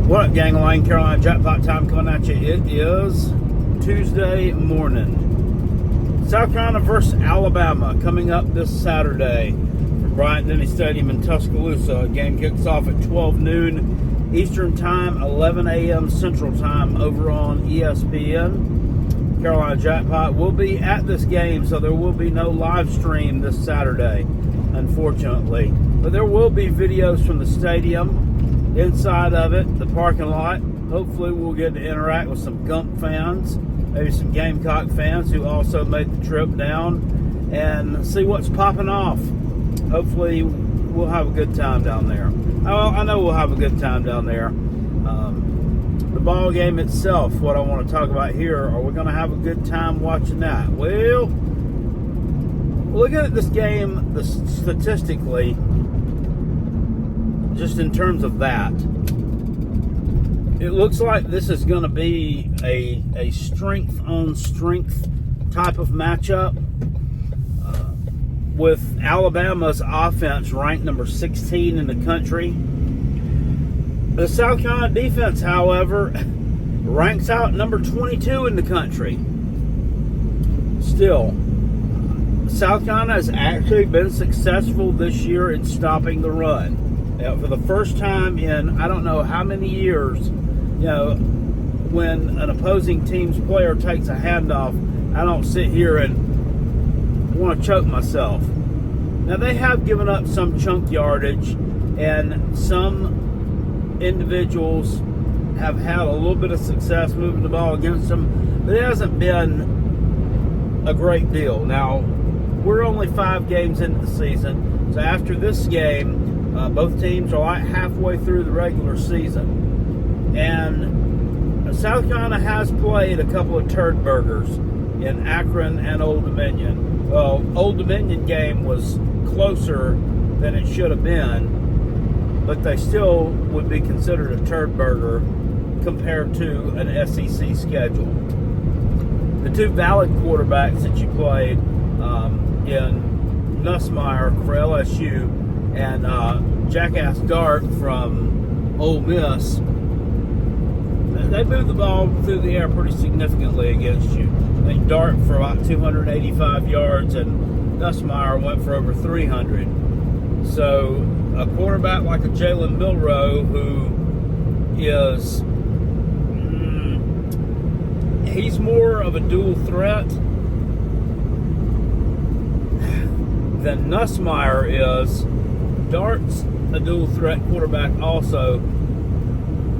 What up, gang? Lane Carolina Jackpot time coming at you. It is Tuesday morning. South Carolina versus Alabama coming up this Saturday from Bryant-Denny Stadium in Tuscaloosa. Game kicks off at 12 noon Eastern Time, 11 a.m. Central Time over on ESPN. Carolina Jackpot will be at this game, so there will be no live stream this Saturday, unfortunately. But there will be videos from the stadium, inside of it, the parking lot. Hopefully we'll get to interact with some Gump fans, maybe some Gamecock fans who also made the trip down, and see what's popping off. Hopefully we'll have a good time down there. Well, I know we'll have a good time down there. The ball game itself, what I want to talk about here, are we going to have a good time watching that? Well, looking at this game statistically, just in terms of that, it looks like this is going to be a strength-on-strength type of matchup, with Alabama's offense ranked number 16 in the country. The South Carolina defense, however, ranks out number 22 in the country. Still, South Carolina has actually been successful this year in stopping the run. For the first time in I don't know how many years, when an opposing team's player takes a handoff, I don't sit here and want to choke myself. Now, they have given up some chunk yardage, and some individuals have had a little bit of success moving the ball against them, but it hasn't been a great deal. Now, we're only 5 games into the season, so after this game, both teams are like halfway through the regular season. And South Carolina has played a couple of turd burgers in Akron and Old Dominion. Well, Old Dominion game was closer than it should have been, but they still would be considered a turd burger compared to an SEC schedule. The two valid quarterbacks that you played in Nussmeier for LSU and Jackass Dart from Ole Miss, they moved the ball through the air pretty significantly against you. I think Dart for about 285 yards and Nussmeier went for over 300. So a quarterback like a Jalen Milroe, who is he's more of a dual threat than Nussmeier is. Dart's a dual threat quarterback also.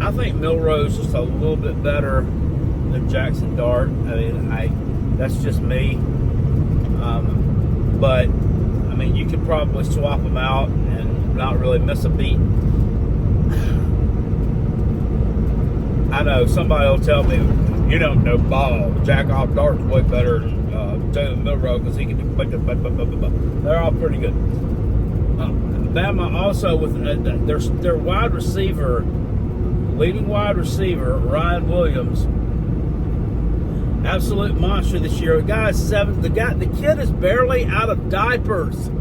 I think Milroe's just a little bit better than Jackson Dart. I mean, that's just me. But I mean, you could probably swap them out and not really miss a beat. I know somebody will tell me, you don't know ball. Jackoff Dart's way better than Jalen Milroe because he can do. They're all pretty good. Bama also with their wide receiver, leading wide receiver Ryan Williams, absolute monster this year. The kid is barely out of diapers.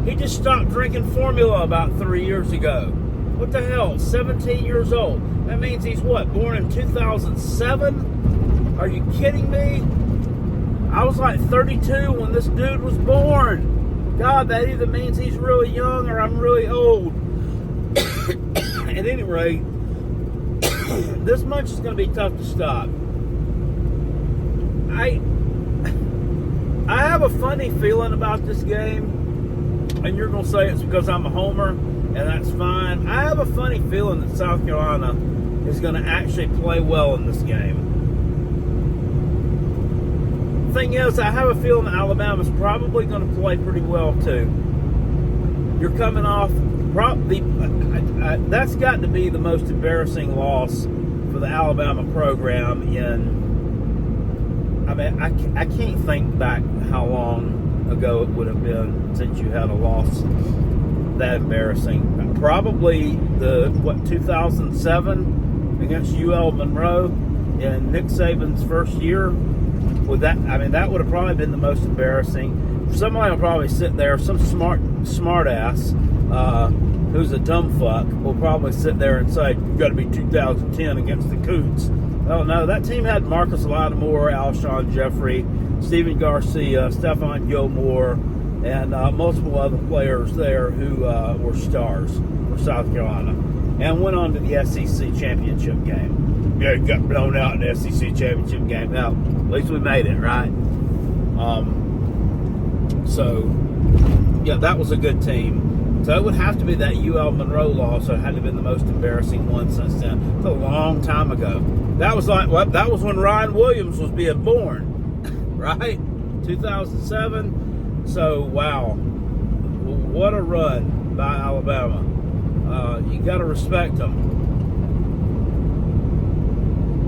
He just stopped drinking formula about 3 years ago. What the hell? 17 years old. That means he's what? Born in 2007? Are you kidding me? I was like 32 when this dude was born. God, that either means he's really young or I'm really old. At any rate, this much is going to be tough to stop. I have a funny feeling about this game, and you're going to say it's because I'm a homer, and that's fine. I have a funny feeling that South Carolina is going to actually play well in this game. Thing is, I have a feeling that Alabama's probably going to play pretty well too. You're coming off that's got to be the most embarrassing loss for the Alabama program I can't think back how long ago it would have been since you had a loss that embarrassing. Probably 2007 against UL Monroe in Nick Saban's first year. With that, that would have probably been the most embarrassing. Somebody will probably sit there, some smart ass, who's a dumb fuck, will probably sit there and say, you've got to be 2010 against the Coots. Oh, no, that team had Marcus Lattimore, Alshon Jeffrey, Steven Garcia, Stephon Gilmore, and multiple other players there who were stars for South Carolina, and went on to the SEC championship game. Yeah, got blown out in the SEC championship game. Now, at least we made it, right? So, yeah, that was a good team. So it would have to be that UL Monroe loss. So it had to have been the most embarrassing one since then. It's a long time ago. That was that was when Ryan Williams was being born, right? 2007. So, wow. What a run by Alabama. You got to respect them.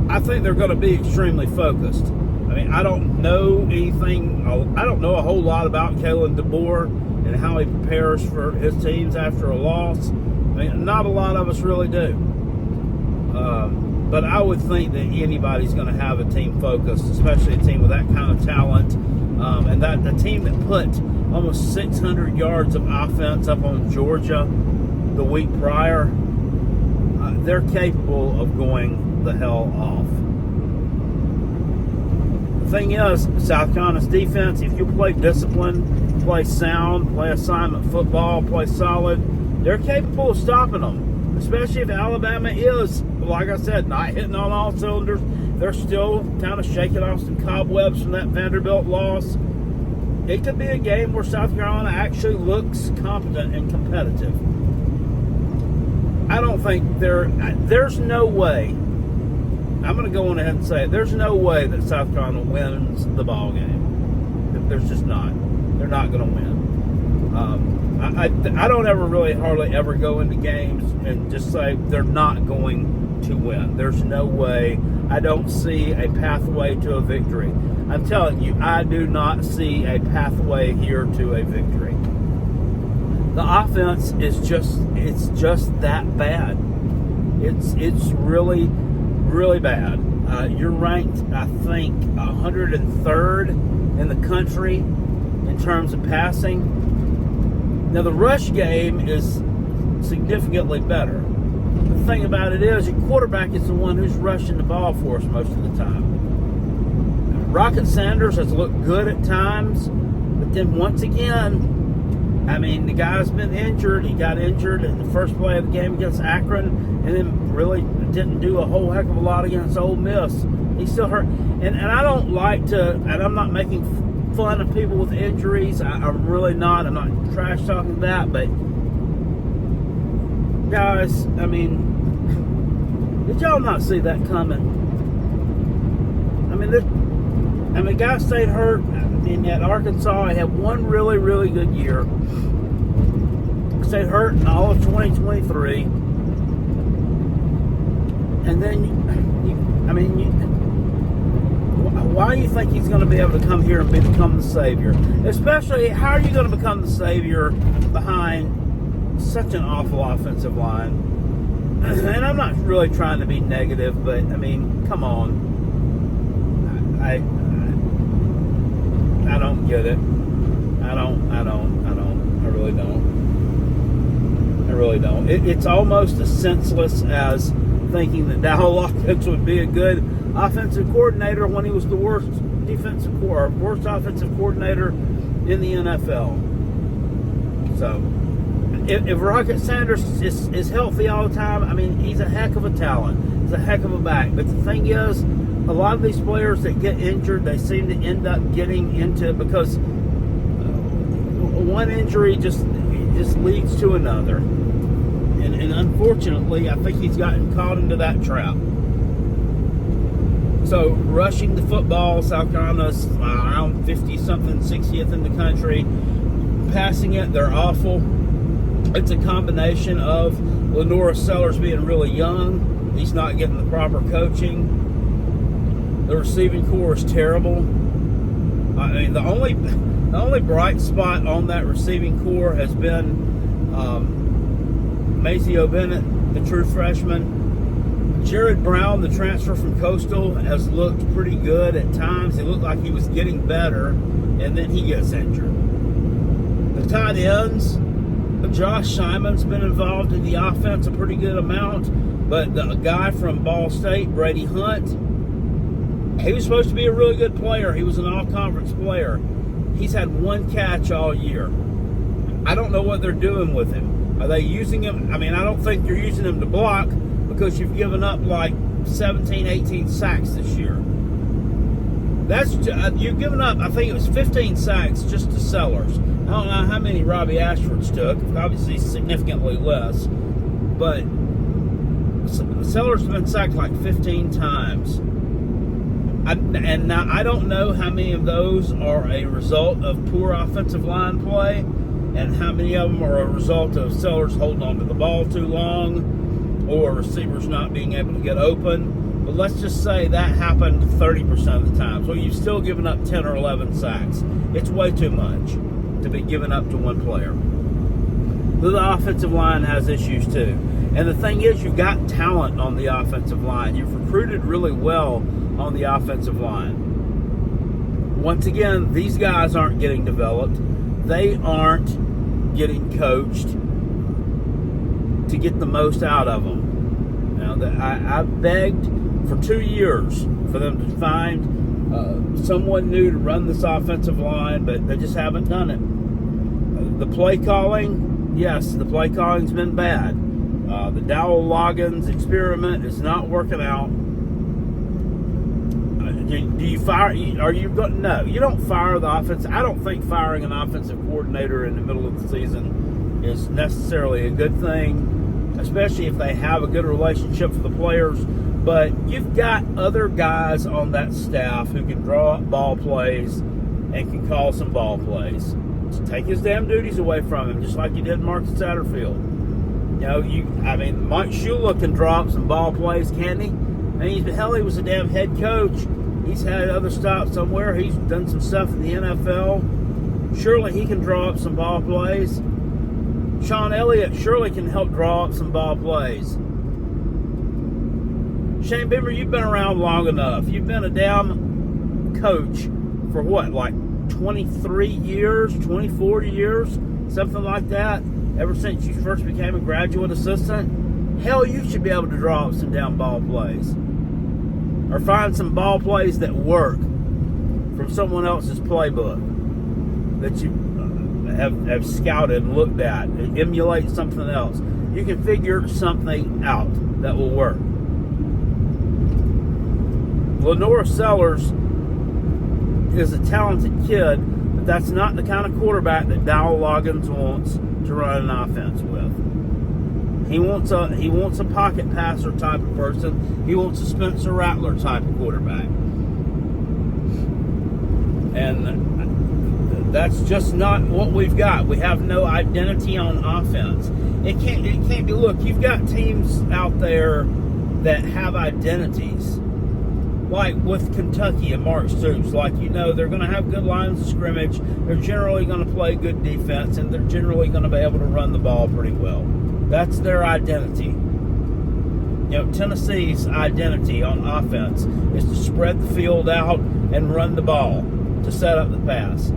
I think they're going to be extremely focused. I mean, I don't know anything. I don't know a whole lot about Kalen DeBoer and how he prepares for his teams after a loss. I mean, not a lot of us really do. But I would think that anybody's going to have a team focused, especially a team with that kind of talent. And that the team that put almost 600 yards of offense up on Georgia the week prior, they're capable of going the hell off. The thing is, South Carolina's defense, if you play disciplined, play sound, play assignment football, play solid, they're capable of stopping them. Especially if Alabama is, like I said, not hitting on all cylinders. They're still kind of shaking off some cobwebs from that Vanderbilt loss. It could be a game where South Carolina actually looks competent and competitive. I don't think there's no way. I'm going to go on ahead and say it. There's no way that South Carolina wins the ball game. There's just not. They're not going to win. I don't hardly ever go into games and just say they're not going to win. There's no way. I don't see a pathway to a victory. I'm telling you, I do not see a pathway here to a victory. The offense is just that bad. It's really, really bad. You're ranked, I think, 103rd in the country in terms of passing. Now, the rush game is significantly better. The thing about it is, your quarterback is the one who's rushing the ball for us most of the time. Rocket Sanders has looked good at times, but then once again, I mean, the guy's been injured. He got injured in the first play of the game against Akron, and then really didn't do a whole heck of a lot against Ole Miss. He's still hurt. And I don't like to, and I'm not making fun of people with injuries. I'm really not. I'm not trash talking that, but guys, I mean, did y'all not see that coming? I mean, guy stayed hurt. And at Arkansas, he had one really, really good year. Stayed hurt in all of 2023. And then, why do you think he's going to be able to come here and become the savior? Especially, how are you going to become the savior behind such an awful offensive line? And I'm not really trying to be negative, but, I mean, come on. I don't get it. I really don't. It's almost as senseless as thinking that Dow Hawkins would be a good offensive coordinator when he was the worst offensive coordinator in the NFL. So, if Rocket Sanders is healthy all the time, I mean, he's a heck of a talent. He's a heck of a back. But the thing is, a lot of these players that get injured, they seem to end up getting into it because one injury just leads to another. And unfortunately, I think he's gotten caught into that trap. So, rushing the football, South Carolina's around 50-something, 60th in the country. Passing it, they're awful. It's a combination of Lenora Sellers being really young. He's not getting the proper coaching. The receiving core is terrible. I mean, the only bright spot on that receiving core has been Maceo Bennett, the true freshman. Jared Brown, the transfer from Coastal, has looked pretty good at times. He looked like he was getting better, and then he gets injured. The tight ends, Josh Simon's been involved in the offense a pretty good amount, but the guy from Ball State, Brady Hunt, he was supposed to be a really good player. He was an all-conference player. He's had one catch all year. I don't know what they're doing with him. Are they using him? I mean, I don't think you're using him to block because you've given up like 17, 18 sacks this year. You've given up, I think it was 15 sacks just to Sellers. I don't know how many Robbie Ashford's took. Obviously, significantly less. But Sellers has been sacked like 15 times. And now I don't know how many of those are a result of poor offensive line play and how many of them are a result of Sellers holding on to the ball too long or receivers not being able to get open. But let's just say that happened 30% of the time. So you've still given up 10 or 11 sacks. It's way too much to be given up to one player. The offensive line has issues too. And the thing is, you've got talent on the offensive line. You've recruited really well on the offensive line. Once again, these guys aren't getting developed. They aren't getting coached to get the most out of them. Now, I begged for 2 years for them to find someone new to run this offensive line, but they just haven't done it. The play calling, yes, the play calling's been bad. The Dowell Loggins experiment is not working out. Do you fire? Are you going? No, you don't fire the offense. I don't think firing an offensive coordinator in the middle of the season is necessarily a good thing, especially if they have a good relationship with the players. But you've got other guys on that staff who can draw up ball plays and can call some ball plays. Just take his damn duties away from him, just like you did Marcus Satterfield. Mike Shula can draw up some ball plays, can't he? He was a damn head coach. He's had other stops somewhere. He's done some stuff in the NFL. Surely he can draw up some ball plays. Sean Elliott surely can help draw up some ball plays. Shane Beamer, you've been around long enough. You've been a damn coach for what, like 23 years, 24 years, something like that, ever since you first became a graduate assistant. Hell, you should be able to draw up some damn ball plays. Or find some ball plays that work from someone else's playbook that you have scouted and looked at. And emulate something else. You can figure something out that will work. Lenore Sellers is a talented kid, but that's not the kind of quarterback that Dowell Loggins wants to run an offense with. He wants a pocket passer type of person. He wants a Spencer Rattler type of quarterback. And that's just not what we've got. We have no identity on offense. It can't be, look, you've got teams out there that have identities. Like with Kentucky and Mark Stoops, they're going to have good lines of scrimmage. They're generally going to play good defense, and they're generally going to be able to run the ball pretty well. That's their identity. Tennessee's identity on offense is to spread the field out and run the ball to set up the pass.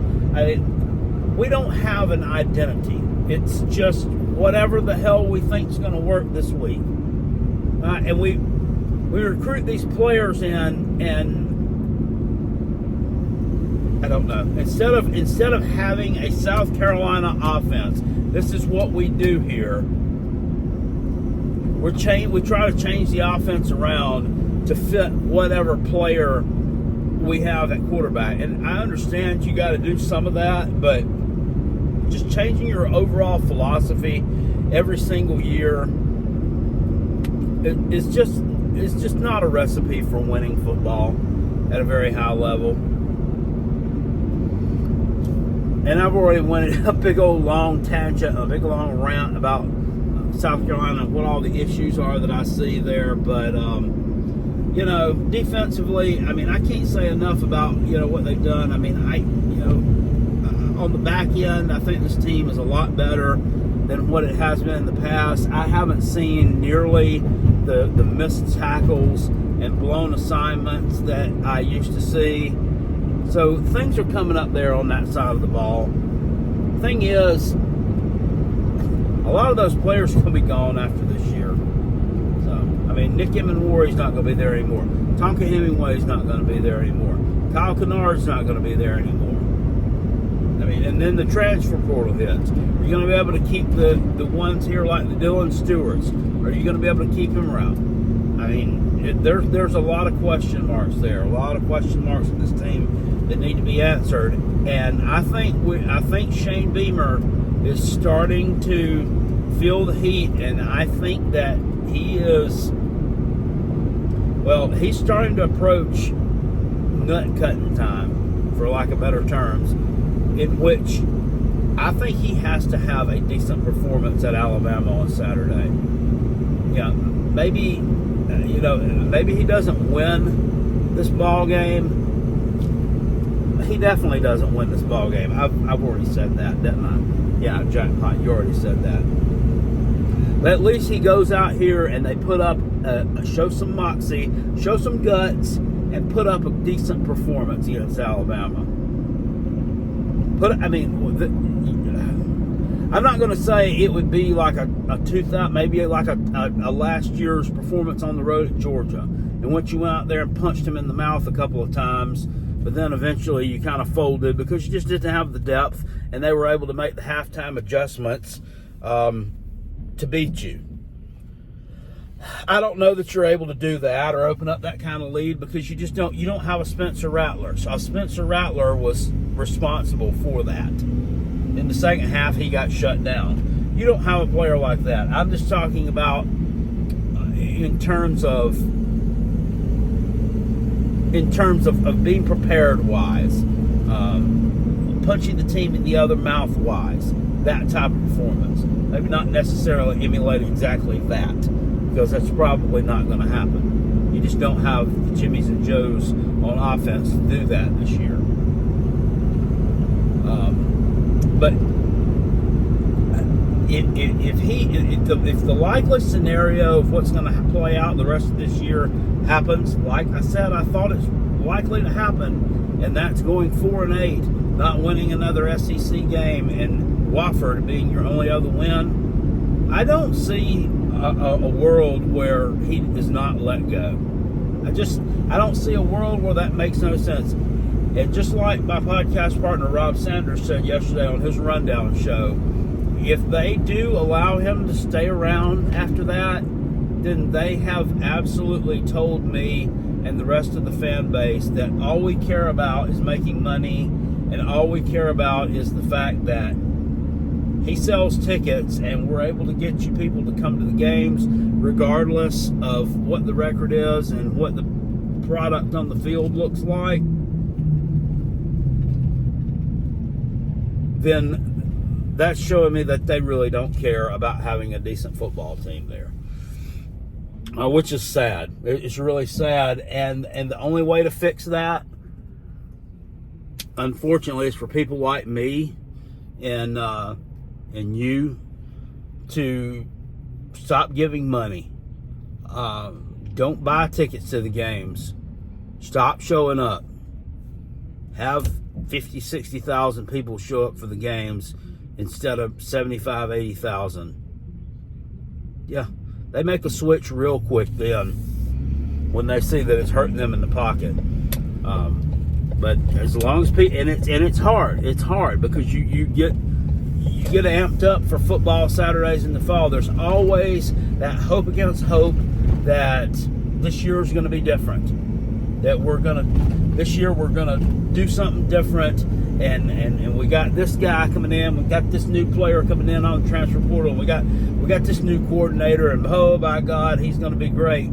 We don't have an identity. It's just whatever the hell we think is going to work this week. And we recruit these players in, and I don't know. Instead of having a South Carolina offense, this is what we do here. We try to change the offense around to fit whatever player we have at quarterback. And I understand you got to do some of that, but just changing your overall philosophy every single year it's just not a recipe for winning football at a very high level. And I've already went a big old long tangent, a big long rant about South Carolina, what all the issues are that I see there. But, defensively, I can't say enough about, what they've done. On the back end, I think this team is a lot better than what it has been in the past. I haven't seen nearly the missed tackles and blown assignments that I used to see. So things are coming up there on that side of the ball. Thing is, A lot of those players are going to be gone after this year. So, I mean, Nick Emmanwari's not going to be there anymore. Tonka Hemingway's not going to be there anymore. Kyle Kennard's not going to be there anymore. I mean, and then the transfer portal hits. Are you going to be able to keep the ones here like the Dylan Stewarts? Are you going to be able to keep him around? I mean, there's a lot of question marks there. A lot of question marks in this team that need to be answered. And I think Shane Beamer is starting to feel the heat, and I think that he's starting to approach nut-cutting time, for lack of better terms, in which I think he has to have a decent performance at Alabama on Saturday. Yeah, maybe he doesn't win this ball game. He definitely doesn't win this ball game. I've already said that, didn't I? Yeah, Jackpot, you already said that. But at least he goes out here and they put up, show some moxie, show some guts, and put up a decent performance against Alabama. I'm not going to say it would be like a 2000, maybe like a last year's performance on the road at Georgia, in which you went out there and punched him in the mouth a couple of times, but then eventually you kind of folded because you just didn't have the depth, and they were able to make the halftime adjustments to beat you. I don't know that you're able to do that or open up that kind of lead because you don't have a Spencer Rattler. So Spencer Rattler was responsible for that. In the second half, he got shut down. You don't have a player like that. I'm just talking about in terms of being prepared wise, punching the team in the other mouth wise, that type of performance. Maybe not necessarily emulating exactly that, because that's probably not going to happen. You just don't have the Jimmys and Joes on offense to do that this year. But if the likely scenario of what's going to play out the rest of this year happens, like I said, I thought it's likely to happen, and that's going 4-8, not winning another SEC game, and Wofford being your only other win, I don't see a world where he is not let go. I don't see a world where that makes no sense. And just like my podcast partner Rob Sanders said yesterday on his rundown show, if they do allow him to stay around after that, then they have absolutely told me and the rest of the fan base that all we care about is making money, and all we care about is the fact that he sells tickets and we're able to get you people to come to the games regardless of what the record is and what the product on the field looks like. Then that's showing me that they really don't care about having a decent football team there, which is sad. It's really sad, and the only way to fix that, unfortunately, is for people like me and you to stop giving money. Don't buy tickets to the games. Stop showing up. Have 50, 60,000 people show up for the games instead of 75, 80,000. Yeah, they make a switch real quick then when they see that it's hurting them in the pocket. But as long as people, and it's hard. It's hard because you get amped up for football Saturdays in the fall. There's always that hope against hope that this year is going to be different. That this year we're gonna do something different, and we got this guy coming in, we got this new player coming in on the transfer portal, we got this new coordinator, and oh by God, he's gonna be great.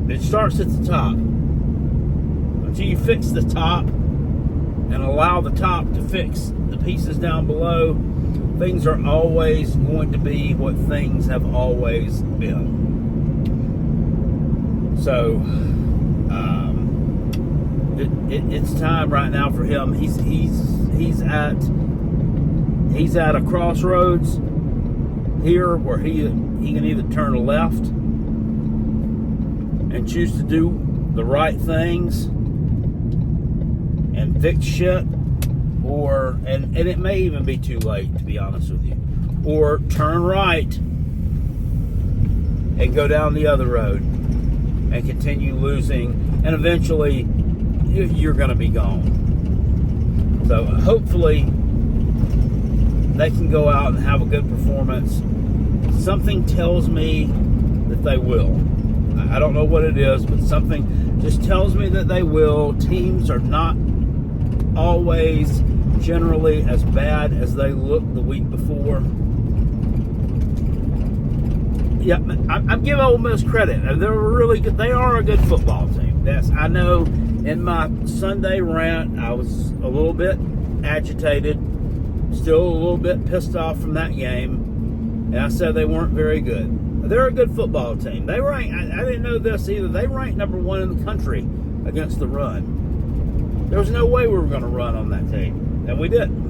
It starts at the top. Until you fix the top and allow the top to fix the pieces down below, things are always going to be what things have always been. So it's time right now for him. He's at a crossroads here where he can either turn left and choose to do the right things and fix shit, and it may even be too late, to be honest with you, or turn right and go down the other road and continue losing, and eventually you're going to be gone. So hopefully they can go out and have a good performance. Something tells me that they will. I don't know what it is, but something just tells me that they will. Teams are not always generally as bad as they looked the week before. Yeah, I'm giving Ole Miss credit. They're really good. They are a good football team. Yes, I know. In my Sunday rant, I was a little bit agitated, still a little bit pissed off from that game, and I said they weren't very good. They're a good football team. They rank. I didn't know this either. They ranked number 1 in the country against the run. There was no way we were going to run on that team, and we didn't.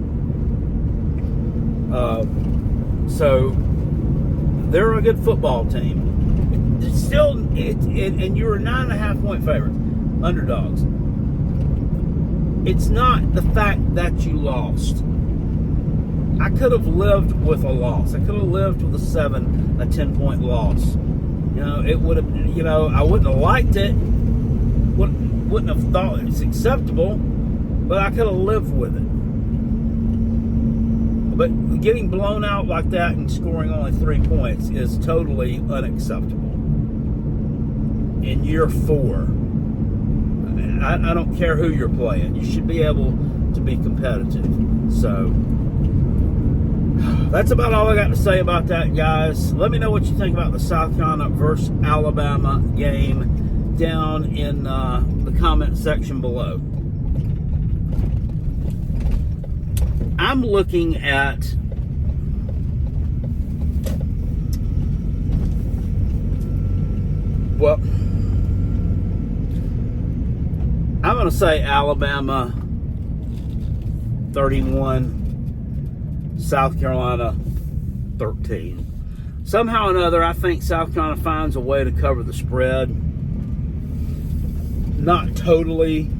So they're a good football team. It's still, and you're a 9.5 point favorite, underdogs. It's not the fact that you lost. I could have lived with a loss. I could have lived with a 10-point loss. You know, it would have, I wouldn't have liked it. Wouldn't have thought it's acceptable, but I could have lived with it. But getting blown out like that and scoring only 3 points is totally unacceptable. In year 4, I don't care who you're playing. You should be able to be competitive. So that's about all I got to say about that, guys. Let me know what you think about the South Carolina versus Alabama game down in the comment section below. I'm looking at I'm going to say Alabama 31, South Carolina 13. Somehow or another, I think South Carolina finds a way to cover the spread. Not totally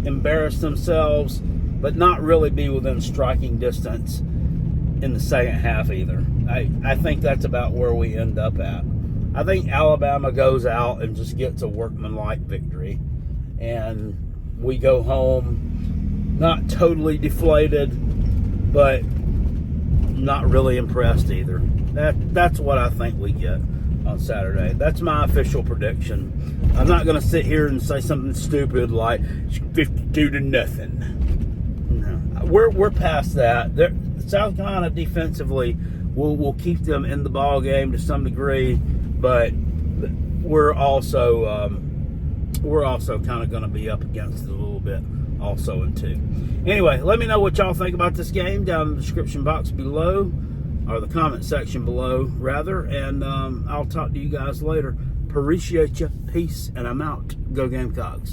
embarrass themselves, but not really be within striking distance in the second half either. I think that's about where we end up at. I think Alabama goes out and just gets a workmanlike victory, and we go home not totally deflated, but not really impressed either. That's what I think we get on Saturday. That's my official prediction. I'm not going to sit here and say something stupid like 52-0. No, we're past that. South Carolina defensively will keep them in the ball game to some degree, but we're also kind of going to be up against it a little bit also in 2. Anyway, let me know what y'all think about this game down in the description box below, or the comment section below rather, and I'll talk to you guys later. Appreciate you. Peace, and I'm out. Go Gamecocks.